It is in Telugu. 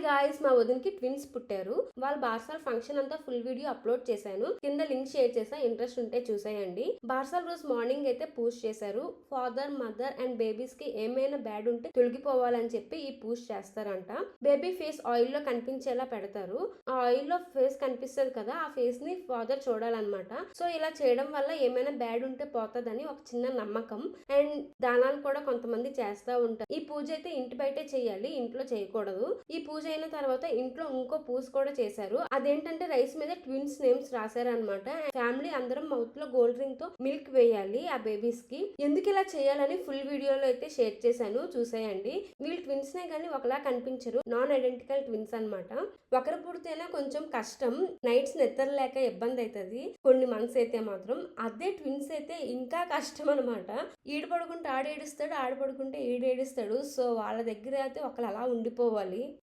గాయ్స్, మా వదినకి ట్విన్స్ పుట్టారు. వాళ్ళ బార్సాల్ ఫంక్షన్ అంతా ఫుల్ వీడియో అప్లోడ్ చేశాను. కింద లింక్ షేర్ చేసా, ఇంట్రెస్ట్ ఉంటే చూసేయండి. బార్సాల్ రోజు మార్నింగ్ అయితే పూజ చేశారు. ఫాదర్, మదర్ అండ్ బేబీస్ కి ఏమైనా బ్యాడ్ ఉంటే తొలగిపోవాలని చెప్పి ఈ పూజ చేస్తారంట. బేబీ ఫేస్ ఆయిల్ లో కనిపించేలా పెడతారు. ఆ ఆయిల్ లో ఫేస్ కనిపిస్తుంది కదా, ఆ ఫేస్ ని ఫాదర్ చూడాలన్నమాట. సో ఇలా చేయడం వల్ల ఏమైనా బ్యాడ్ ఉంటే పోతుందని ఒక చిన్న నమ్మకం. అండ్ దానాలు కూడా కొంతమంది చేస్తా ఉంటారు. ఈ పూజ అయితే ఇంటి బయటే చేయాలి, ఇంట్లో చేయకూడదు. ఈ పూజ అయిన తర్వాత ఇంట్లో ఇంకో పూజ కూడా చేశారు. అదేంటంటే రైస్ మీద ట్విన్స్ నేమ్స్ రాశారనమాట. ఫ్యామిలీ అందరం మౌత్ లో గోల్డ్ రింగ్ తో మిల్క్ వేయాలి ఆ బేబీస్ కి. ఎందుకు ఇలా చేయాలని ఫుల్ వీడియోలో అయితే షేర్ చేశాను, చూసేయండి. వీళ్ళు ట్విన్స్ నే కానీ ఒకలా కనిపించరు, నాన్ ఐడెంటికల్ ట్విన్స్ అనమాట. ఒకరు పుడితేనే కొంచెం కష్టం, నైట్స్ నిద్రలేక ఇబ్బంది అవుతుంది కొన్ని మంత్స్ అయితే మాత్రం. అదే ట్విన్స్ అయితే ఇంకా కష్టం అనమాట. ఈడు పడుకుంటే ఆడేడుస్తాడు, ఆడ పడుకుంటే ఈడేడుస్తాడు. సో వాళ్ళ దగ్గర అయితే ఒకళ్ళు అలా ఉండిపోవాలి.